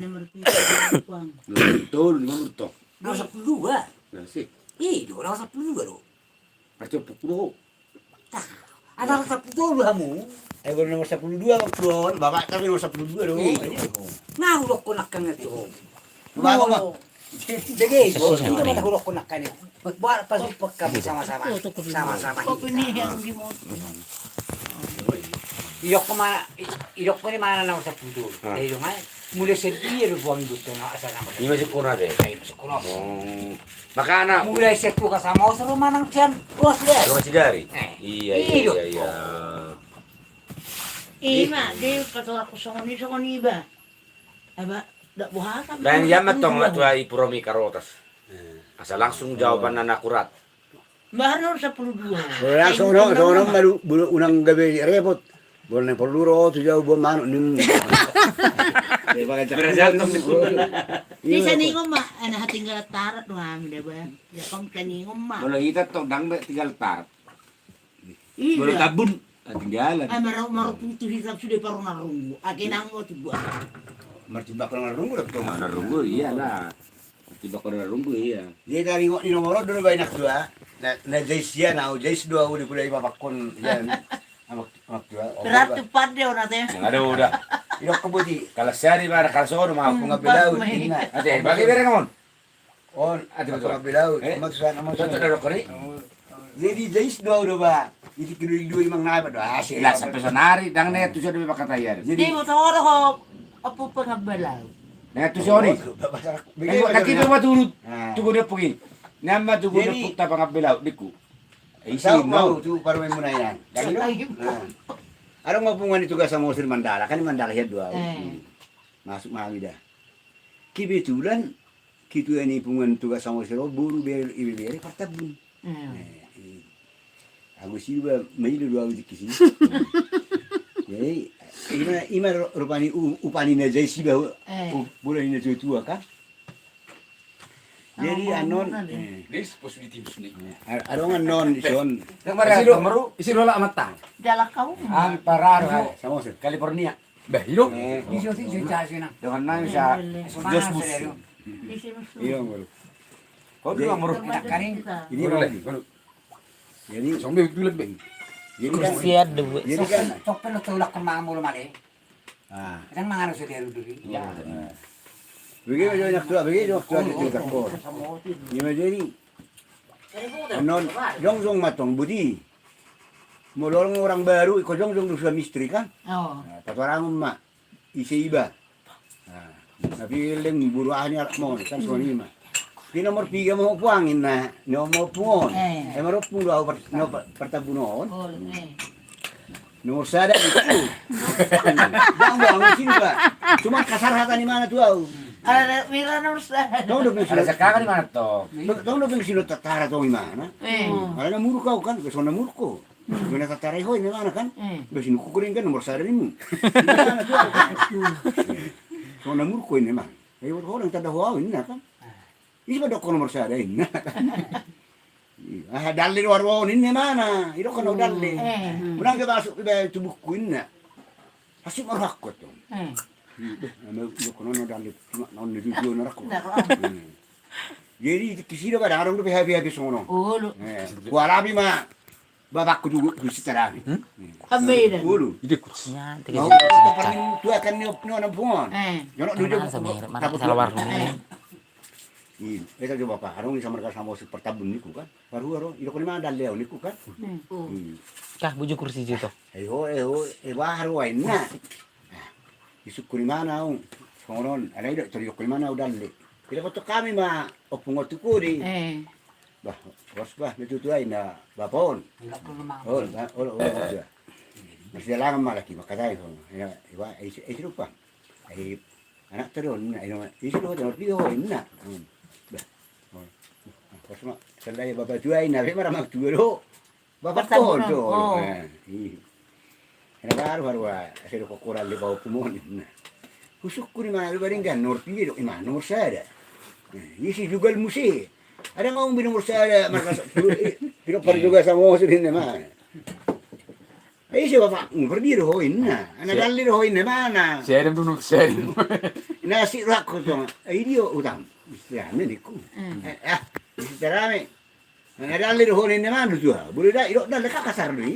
Nomor 7 Bang. Betul, nomor toh. Nomor 12. Nasi. Iya, nomor 12 loh. Percaya pukul. Ada 12 kamu. Baru nomor 12 Bang. Bapak kami nomor 12 dong. Nah, udah konakan itu. Bapak Bang. Jadi, itu mata udah konakan itu. Buat pas kami sama-sama. Sama-sama. Kok ini yang di motor? Iyok ko ni mana na sa pudo. Dahil nga, mula sa biyer buwang gusto na asa naman. Ini masih kurang deh. Ay, masih kurang. Maka anak. Mula sa tu kasama ko sa rumanang tiyan. Buwas deh. Lu masih dari? Iya, Iya. Ima, dia kata aku sa kani ba? Aba, dak buhakan. Dan yamat tong lah tuh ipuromi karotas. Asal langsung jawaban anak akurat. Bahar nomor 12. Langsung no malu unang gabi repot. Boleh peluru tu jauh buat manu nim. Berjatuh di Di sini mah ana tinggal tarat doang kami dah ba. Ya kong kani mah. Boleh kita tong dang tinggal tar. Boleh Iya. tabun tinggalan. Ay maro putu hisap sudah paru narungu. Akin ang mo tubuan. Martiba kalau ngarungu dah tu. Mana runggu iyalah. Tiba kau runggu iya. Dia dari ni nomor dulu banyak dua. Na Jaisia na Jais dua udah kuda babakon yan. Amak dua. Berat tepat dia orang teh. Yang ada udah. Ilo kebuti. Kalau sehari mana kalau sore mau Aku ngabilau Pas, ina. Ate, bagi bere kamu. On, Ate aku betul. ngabilau. Eh? Maksudan Contoh dari kori. Jadi Jais dua udah ba. Jadi kedua imang naib dah. Lah sampai sonari dang net tu sudah pakatayar. Jadi Di mo tawar ko apo pangabalaw. Net tu sori. Kaki tu matulud. Nah. Tugo dia pergi. Nama tugo dia Jadi- putar pangabilau diku. Isaw Isin mau no. tu paru mo na yan. Dali no. Arong mapungan itu sa Muslim Mandala kan Mandala ya dua. Masuk mami dah. Kebetulan kitu ini pungan tugas sama siro buru ber ibu ber partabun. Aku sih ba mai dua di kisi. Jadi ima rupani upani na jai sih ba bulan ini tua kan. Jadi anon This positive sini. arong anon ison Isi rola matang. Dala kau. Ampararo sama siro. California. Bah, hiro. Iso si Chasina. Dengan nang sa Jos bus. Di sini. Iya baru. Kau dulu amro. Karing. Ini baru. Jadi Sambil dulu be. jadi kan jadi kan Cokpen lo tulak kung mga mulo mali. ah Kan mga ano sa dero duri. begitu aja nak tua begitu waktu ada di kantor. Ini jadi non jong matong budi. Molong orang baru ikut jong sudah mistri kan. Oh. Kata orang emak isi iba. Tapi leng buruannya mau kan suami mah. Di nomor 3 mau puangin nah, nomor pungon. Nomor pung dua pertabunon. Oh, Nomor sada itu. Bang sini Pak. Cuma kasar hata di mana tuh? Ada mira nomor sa. Tahu udah Ada sekarang di mana toh? Tahu udah sini tatara tuh di mana? Ada muru kau kan, ke sana muru kau. Guna tatara ho di mana kan? Besin kukurin kan nomor sada ini. Mana tuh? Sana muru kau ini mah. Ayo orang tada ho ini kan. Ini pada kau nomor sada ini. Ah dalil warwo ini mana? Itu kan dalil. Udah kita masuk ke tubuh kuinnya. Asik marakot tuh. Ano yo kono dalil non di video narakot. Jadi kisira ba darong do happy sono. Oh, Walabi ma babak ko dugo gusto tarabi. amira. Ulu. Ide kutsnya. Mau kita paling tua kan ni no na pungon. Yo no dugo Mana salawar Ito jo bapak harong sama mereka sama si pertabun niku kan. Baru ilo ko mana dalil niku kan. Kah bujuk kursi situ. Baru ay na. Isuk ko mana ang songon alay do toriyo ko mana dalil. Kila ko to kami ma opungot ko di. Bah, bos bah natutuay na bapon. Oh, masih lang malaki makatay ko. Iba ay lupa. Ay anak teron na isi do na pido na. Bah. Bos ma sandai baba tuay na be mara magtuero. Baba to do. Ina baru asero ko koral le bau pumon na. Kusuk ko ni mana baringan nor pido ina nomor sada. Isi juga musi. Ada ngomong binumur saya mereka tidak perlu juga sama musuh ini mah. Eh siya bapak, pergi rohoin na. Anak gali rohoin na mana? Sharing tu nuk sharing. Nasi rak ko to. Ay dio utang. Istiame niku. Istirame. Anak gali rohoin na mana tu? Boleh dah irok dah lekat kasar ni.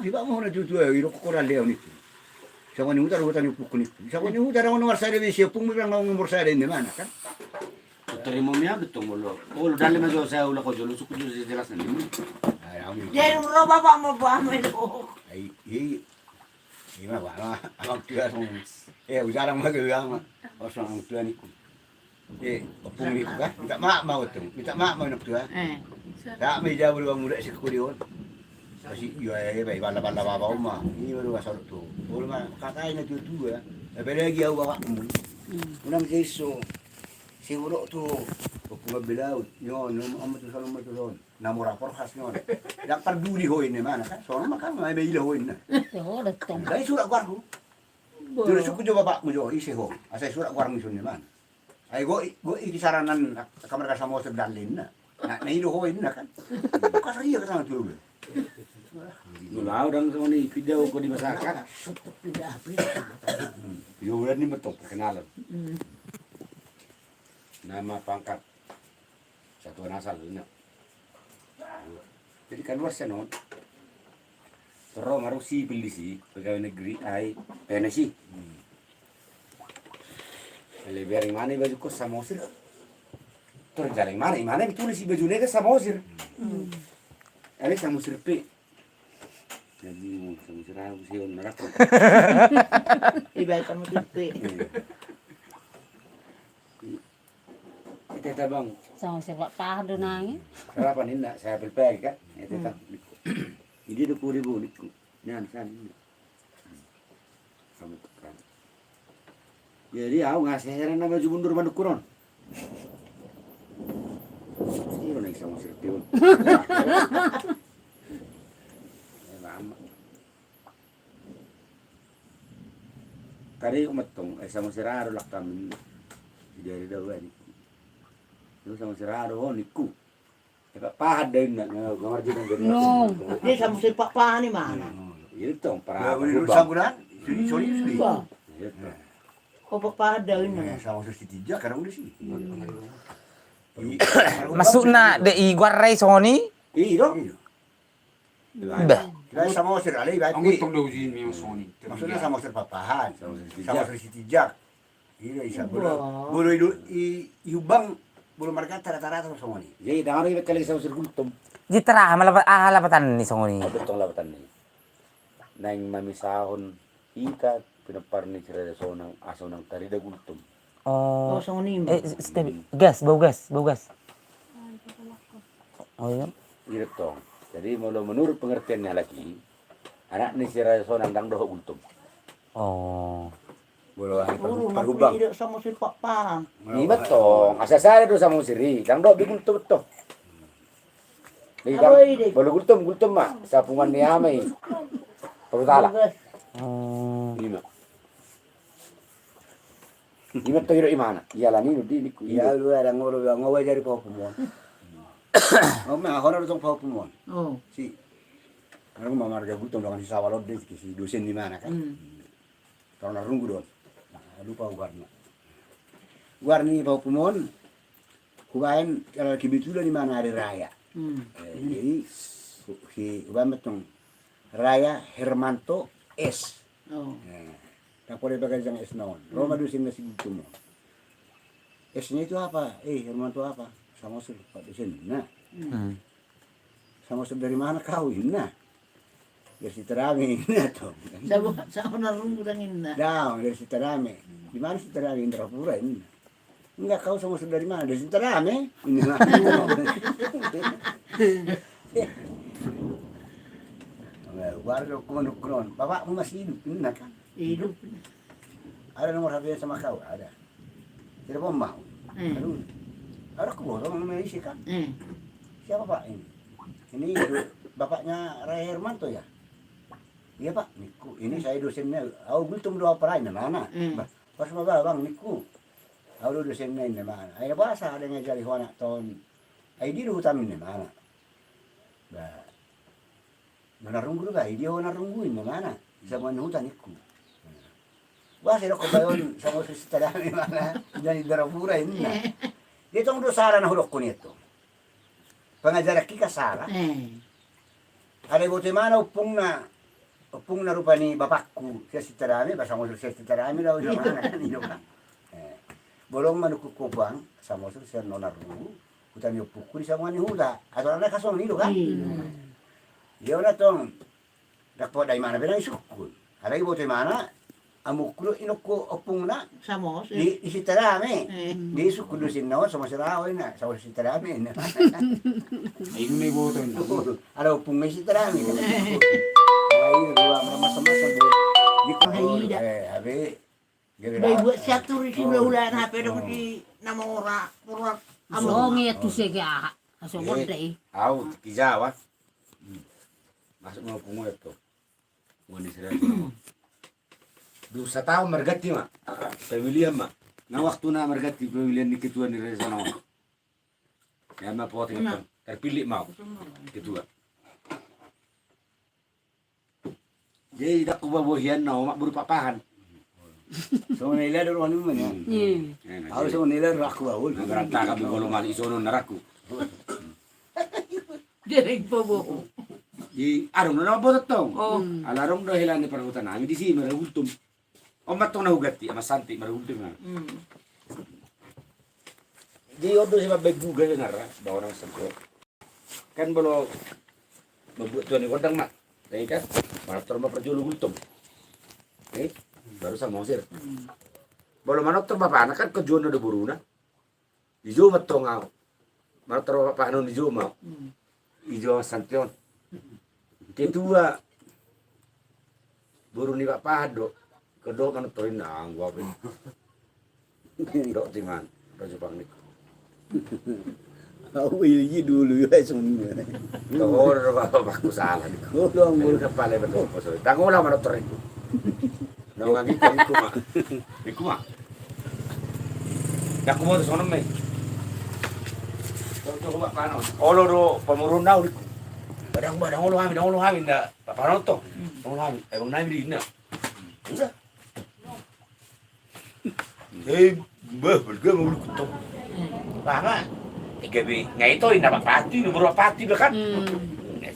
Iba mo na tu irok ko ra leo niku. Sama ni utar hutan ni pukun niku. Sama ni utar ang nomor sare ni siya pung mo lang nomor sare ni mana kan? Terima mia betul mulu. Oh, dalam masa saya ulah kau jual suku jual jelas ni. Jadi ro bapak mau buat melo. Ay, ima ba, ang tuwa song, ujarang magagang, o song ang tuwa ni ko. Opung ni ko ka, minta mak mau nak tuwa. Tak may jawab lu muda si kulion. Kasi yo ay bala baba uma, ini baru asal tu. Bulu ma kakai na tu ya. Tapi lagi aku bawa mu. Unang keso, siguro tu, opung bilaw, yon, amat tu selalu matulon. Namura porhas nyon. Dak parduli hoin ni mana kan? Soalnya makan may ila hoin na. Yo, datang. Dai surat guarku. Terus suku jo bapak mo jo isi ho. Asai surat guar misun ni man. Ai go ikisaranan kamar ka samo sedalin na. Na ilo hoin na kan. Kasaya ka sana tu. Nulau dan semua ni video kau di masyarakat. Pindah. Yo udah ni betul perkenalan. Nama pangkat satuan asal ni. Jadi kan luas non. Terus harus sipil di sini pegawai negeri ai PNS. Lebih mana baju kos samosir. Terus jalan mana betul si baju nega samosir. Ada samosir pe. Jadi samosir aku sih on neraka. Iba kamu tipe. Kita bang. Sama sepak pah do nangis. Kenapa nih nak saya pelpek kan? Itu tak. Ini 20.000 niku. Nyan san. Kamu kan. Jadi aku ngasih heran nama baju mundur manuk kuron. Ini orang sama serpion. Lama. Tadi umat tong sama seraro lak kami. Dari dawai ni. Lu sama seraro niku. Dapat pahad din na ngamar din ng No. Dia sama si papa ni mana? Itu Ya, para boleh sangguran. Sorry. Kau papa ada ini. Sama susi tiga karena udah sih. Masuk na DI guarai Sony. Iyo. Bah. Kita sama usir alai baik. Ang gustong daw din may Sony. Maksudnya sama usir papahan, Sama sama usir tijak. Iya isa bulu itu iubang bulu mereka rata-rata sama ni. Jadi dangar ibet kali sa usir gultom. Jitra halapatan ni Sony. Betong labatan ni. Nang mamisahon ika pinapar ni sira so nang aso nang tarida gultom. Oh. Oh, sama ni. Step bau gas. Oh iya. Ito. Jadi menurut pengertiannya lagi, anak ni sira so nang dangdoh gultom. Oh. Bulu Parubang. Tidak sama si papa. Ni betong, asa saya do sama siri, dangdoh bi gultom beto. Di bolu gultom mak, sapungan ni amai. Perutala. Oh. Lima. Lima to imana? Iyalah ni di niku. Ya lu ada ngawai dari Papumon. Oh, mah orang orang Papumon. Oh. Si. Orang mah marga gultom dengan si sawalod deh si dosen di mana kan. Tahun narunggu don. Lupa warna. Warni Papumon. Kubain kalau kibitulah di mana hari raya. Jadi si uban betong Raya Hermanto S. Oh. Tak boleh pakai yang S naon. Roma dusin nasi gutumo. S-nya itu apa? Hermanto apa? Sama Pak dosen. Nah. Sama dari mana kau ini? Nah. Dari Sitarame ini tuh. Sama narung kurangin na. Dah, dari Sitarame. Di mana Sitarame Indrapura ini? Enggak kau sama dari mana? Dari Sitarame. Ini lah. Warga kuman bapakmu masih hidup, benar kan? Hidup. Ada nomor HP sama kau? Ada. Tidak mau. Aduh. Ada keborong namanya isi kan? Siapa pak ini? Ini bapaknya Raya Hermanto ya? Iya pak, Niku. Ini saya dosennya. Aku belum doa perai mana? Pas magal bang Niku. Aku dosennya ini mana? Ayah bahasa ada ngajari anak tahun. Ayah di hutan ini mana? Bah. Menarunggu ba, dia narungguin mana? Sa mga hutan iku. Wah, sila ko bayon sa mga sistadami mana, dyan idarapura yun na. Dito ang dosara na hulok ko nito. Pangajarak ka Sara. Ada buti mana upung na rupa ni bapakku sa sistadami, basta mo sa sistadami daw sa mana kanino ka. Bolong manukukubang sa mo sa nonarungu, hutan yung pukul sa mga ni huda. Ato na kasong nilo kan? Dia na tong dakpo dai mana benang sukul. Ada ibu te mana amuklo inoko opung na Samos. di sitarame. Di sukul sin nawa sama siraw na sa sitarame na. Ayun may boto na. Ada opung may sitarame. Ay dua sama-sama sa di ko abe. Bay buat satu rin si ulan ha pero di namora pura Songi tu sega. Aso mo dai. Au, kijawa. Masuk mau pungu itu. Wani sira. Du sataw margati ma. Pemilihan ma. Na waktu na margati pemilihan ni ketua ni resona. Ya ma pote itu. Terpilih mau ketua. Jadi dak kubabohian na mak berupa pahan. So nila do ano man ya. Ako so nila ro ako awol. Ngaranta ka golongan isono naraku. direk po buko. Di arong na nabotot tong. Alarong do hilan ni parahutan namin di si maragultum. O matong nahugati ama santi maragultum na. Di odo si mabegguga na ra bawa nang sangko. Kan bolo mabuat tuan ni kodang mak. Dai kan marator maperjulu gultum. Baru sa mosir. Bolo manok to bapak kan ke jono de buruna. Di jo matong aw. Marator bapak anu di jo mau. Ijo santion. Kedua buru ni Pak Pado, kedua kan toin nang gua pin. Dok timan, baju pang ni. Ako iyi dulu ya semua. Tohor bapakku salah. Oh dong Buru kepala betul pasal. Tangola mana torin. Nang ngi kan iku mah. Iku mah. Dak mo sono me. Toto Pak Pano. Olo do pamurundaw di. Badang ulo hamin da papanon to. Ulo hamin, bang nami di na. Usa. Berga mau kuto. Lama. Gabi ngai to ina pati no bro pati ba kan.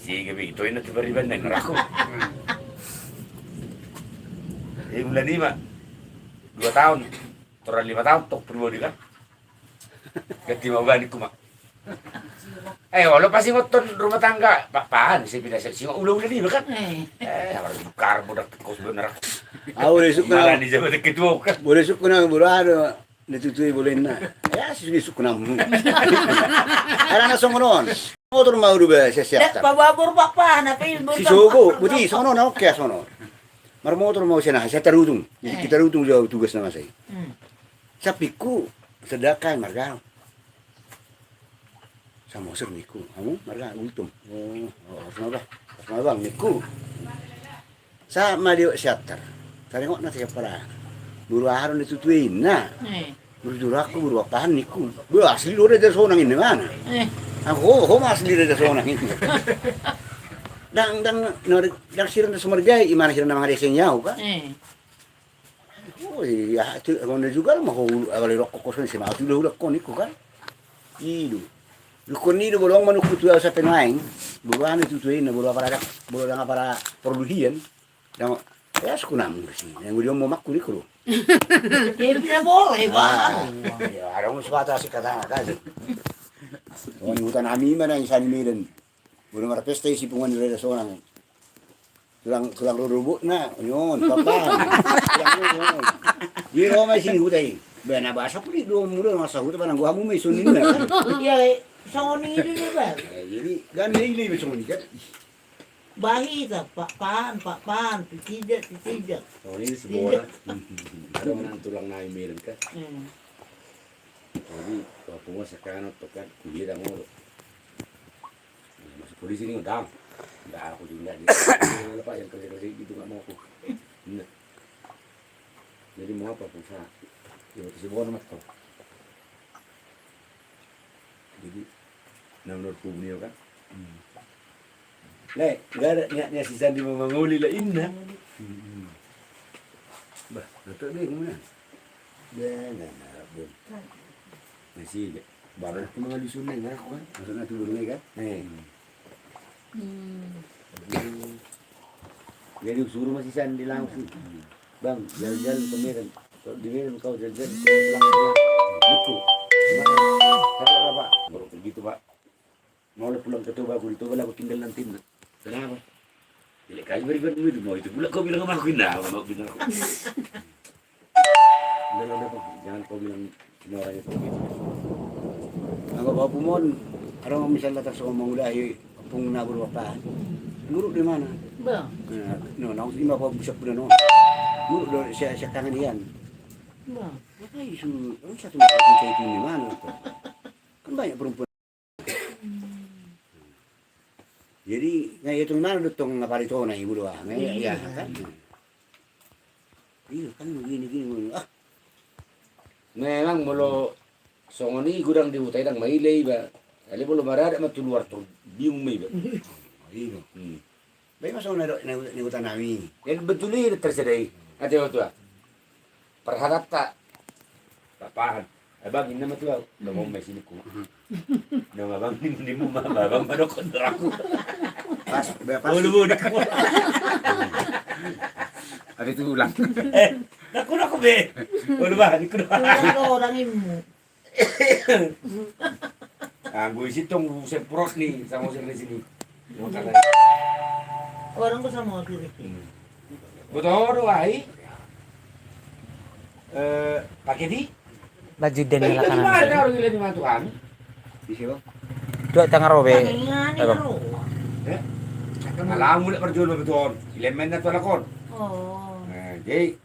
Si gabi to ina tibariban na naraku. Bulan 5. 2 tahun. Turun 5 tahun tok perlu di kan. Ganti mau gani kuma. Wala pasti ngoton rumah tangga, papan saya pindah sih ulah-ulah di kan. Harus bukar budak kos bener. Boleh suka Malah di zaman kedua kan. boleh suka na burado natutui boleh na. Ya sih suka na. Ara na songonon. Motor mau rubah Dak siap. pababor papa na pay Si Sogo, buti sono na oke sono. Mar motor mau siya na, saya terudung. Jadi kita terudung jauh tugas na saya. Sapiku sedekah marga. Sama usir niku, kamu marga ultum. Harus bang niku. Sa madio siater. Tengok na siya para. Buru aron ditutuin na. Buru duraku buru apahan niku. Bu asli lo dari sonang ini mana? Ako asli dari sonang ini. Dang siran na sumargay, imana siran na mga desenyaw ka? Oh iya, itu kalau juga mau awal rokok kosan sih, mau dulu ko niku kan? Idu. Lukon ni bolong manukutu sa penaing, buruan itu tuin, buru para produksian. Dan ya sekunam sih, yang dia mau maku niku. Hindi boleh ba. Ya, ada sesuatu sih kata kan. Oh, hutan kami mana yang sani miren. Buru mara pesta isi pungan dari seorang. Tulang rubuk na, yun, papa. Yun masih hutai. Bena bahasa puli do muro masa hutan panang gua mu may sunin na. Ya soni ini ba. Jadi gan ini besok ni kan. Bahita papan tidak. Oh ini sebuah. Ada menang tulang naik miring kan. Jadi waktu gua sekarang tuh kan dia dah mau. Masuk polisi ni udang. Dah aku juga di. Lepas yang kerja gitu nggak mau aku. Jadi mau apa pun sah. Ya si bon mat to. Jadi nomor kubni kan. Le, enggak ada niatnya si Sandi mau menguli lah inna. Bah, betul deh kemana? Nah, belum. Masih baru aku mga lusun na nga ako. Maksudnya dulu nih kan. Jadi suruh masih Sandi langsung. Bang, jalan-jalan ke Medan. Kalau di Medan kau jalan-jalan ke pulang. Betul. Kalau apa? Baru begitu Pak. Mau pulang ke Toba, aku di Toba aku tinggal nanti. Kenapa? Jadi kali berikan duit mau itu pula kau bilang sama aku indah, mau bilang aku. Udah Pak, jangan kau bilang ini orang itu begitu. Ang bawa pumon, araw misalnya tas ngomong udah pung nabur apa. Guru di mana? Bang. No, nang lima pa bisa pun no. Guru do siya kangen yan. Bang. Apa isu? Satu macam saya itu di mana tuh? Kan banyak perempuan. Jadi ngayon itong nanudutong nga parito na ibu doa. Ngayon ya kan. Iya kan gini. Ah, Memang mulu songoni gudang di hutai dang mailei ba. Ali mulu marada matuluar tu biung mai ba. iya. Baik masuk na utan nami. Yan betul ini tersedai. Ate waktu perharap tak papahan. Abang ini nama tu udah mau mai sini ku. Nama abang ni mu abang madok aku. Pas, pas. Oh lu dak. Ada tu ulang. Aku be. Oh lu bah, aku dah. Orang imu. Gue isi tong semprot nih sama usir di sini. Orang ko sama kiri. Betul, wahai. Pakai di? Baju den nila Di kanan. mana orang gila di mana Tuhan? Di siapa? Dua tengah robe. Pangingani Apa? ro. Alam mo na perjuan betul. Ilemen na to lakon. Oh. Jadi